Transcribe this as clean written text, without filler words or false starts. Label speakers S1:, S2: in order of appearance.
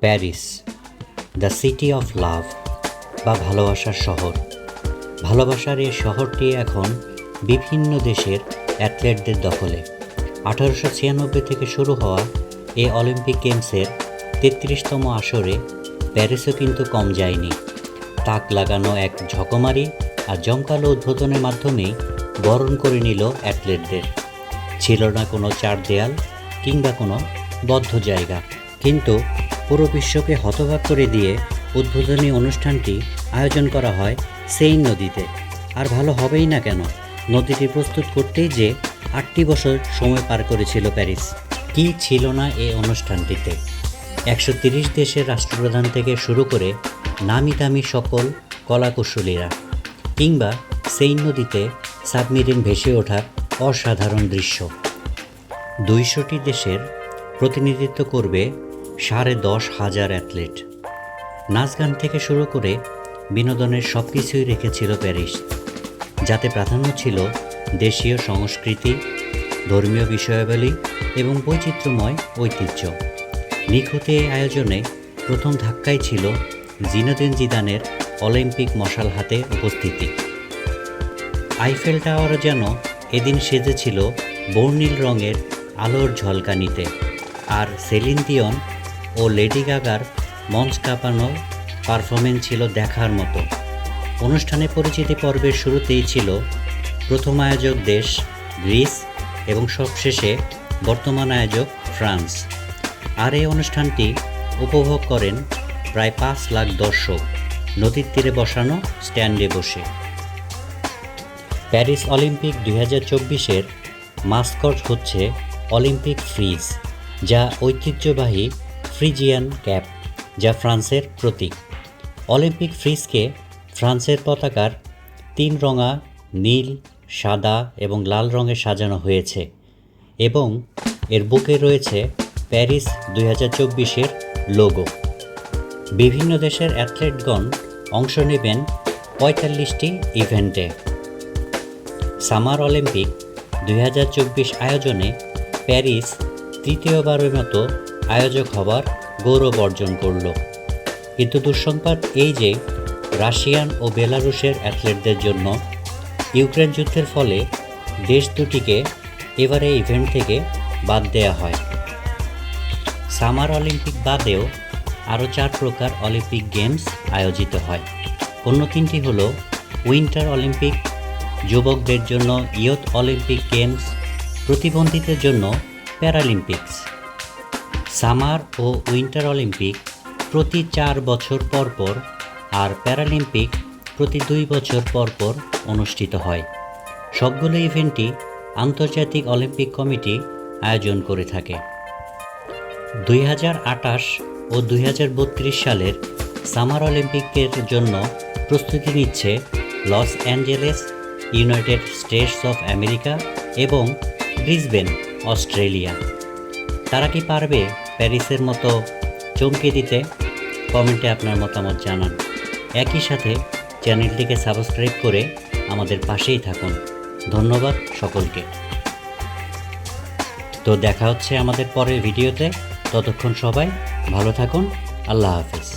S1: Paris, the city of love বা ভালোবাসার শহর। ভালোবাসার এই শহরটি এখন বিভিন্ন দেশের অ্যাথলেটদের দখলে। 1896 থেকে শুরু হওয়া এই অলিম্পিক গেমসের 33তম আসরে প্যারিসও কিন্তু কম যায়নি। তাক লাগানো এক ঝকমারি আর জমকালো উদ্বোধনের মাধ্যমেই বরণ করে নিল অ্যাথলেটদের। ছিল না কোনো চার দেয়াল কিংবা কোনো বদ্ধ জায়গা, কিন্তু পুরো বিশ্বকে হতবাক করে দিয়ে উদ্বোধনী অনুষ্ঠানটি আয়োজন করা হয় সেইন নদীতে। আর ভালো হবেই না কেন, নদীটি প্রস্তুত করতেই যে 8টি বছর সময় পার করেছিল প্যারিস। কি ছিল না এই অনুষ্ঠানটিতে? 130 দেশের রাষ্ট্রপ্রধান থেকে শুরু করে নামি দামি সকল কলাকুশলীরা, কিংবা সেইন নদীতে সাবমেরিন ভেসে ওঠার অসাধারণ দৃশ্য। 200টি দেশের প্রতিনিধিত্ব করবে 10,500 অ্যাথলেট। নাচ গান থেকে শুরু করে বিনোদনের সব কিছুই রেখেছিল প্যারিস, যাতে প্রাধান্য ছিল দেশীয় সংস্কৃতি, ধর্মীয় বিষয়াবলী এবং বৈচিত্র্যময় ঐতিহ্য। নিখুঁত এই আয়োজনে প্রথম ধাক্কাই ছিল জিনেদিন জিদানের অলিম্পিক মশাল হাতে উপস্থিতি। আইফেল টাওয়ারও যেন এদিন সেজেছিল বর্ণিল রঙের আলোর ঝলকানিতে, আর সেলিন দিয়ন ও লেডি গাগার মঞ্চ কাঁপানো পারফরমেন্স ছিল দেখার মতো। অনুষ্ঠানে পরিচিতি পর্বের শুরুতেই ছিল প্রথম আয়োজক দেশ গ্রিস এবং সবশেষে বর্তমান আয়োজক ফ্রান্স। আর এই অনুষ্ঠানটি উপভোগ করেন প্রায় 5 লাখ দর্শক নদীর তীরে বসানো স্ট্যান্ডে বসে। প্যারিস অলিম্পিক 2024-এর মাস্কট হচ্ছে অলিম্পিক ফ্রিজ, যা ঐতিহ্যবাহী ফ্রিজিয়ান ক্যাপ, যা ফ্রান্সের প্রতীক। অলিম্পিক ফ্রিজকে ফ্রান্সের পতাকার 3 রঙা নীল, সাদা এবং লাল রঙে সাজানো হয়েছে এবং এর বুকে রয়েছে প্যারিস 2024-এর লোগো। বিভিন্ন দেশের অ্যাথলেটগণ অংশ নেবেন 45টি ইভেন্টে। সামার অলিম্পিক 2024 আয়োজনে প্যারিস তৃতীয়বারের মতো আয়োজক হবার গৌরব অর্জন করল। কিন্তু দুঃসংবাদ এই যে রাশিয়ান ও বেলারুশের অ্যাথলেটদের জন্য ইউক্রেন যুদ্ধের ফলে দেশ দুটিকে এবারে ইভেন্ট থেকে বাদ দেওয়া হয়। সামার অলিম্পিক বাদেও আরও 4 প্রকার অলিম্পিক গেমস আয়োজিত হয়। অন্য 3টি হলো উইন্টার অলিম্পিক, যুবকদের জন্য ইয়থ অলিম্পিক গেমস, প্রতিবন্ধীদের জন্য প্যারালিম্পিক্স। সামার ও উইন্টার অলিম্পিক প্রতি 4 বছর পর পর আর প্যারালিম্পিক প্রতি 2 বছর পর পর অনুষ্ঠিত হয়। সবগুলো ইভেন্টই আন্তর্জাতিক অলিম্পিক কমিটি আয়োজন করে থাকে। 2028 ও 2032 সালের সামার অলিম্পিকের জন্য প্রস্তুতি নিচ্ছে Los Angeles, United states of America এবং ব্রিসবেন, অস্ট্রেলিয়া। তারা কি পারবে প্যারিসের মতো চমকে দিতে? কমেন্টে আপনার মতামত জানান। একই সাথে চ্যানেলটিকে সাবস্ক্রাইব করে আমাদের পাশেই থাকুন। ধন্যবাদ সকলকে। তো দেখা হচ্ছে আমাদের পরের ভিডিওতে। ততক্ষণ সবাই ভালো থাকুন। আল্লাহ হাফেজ।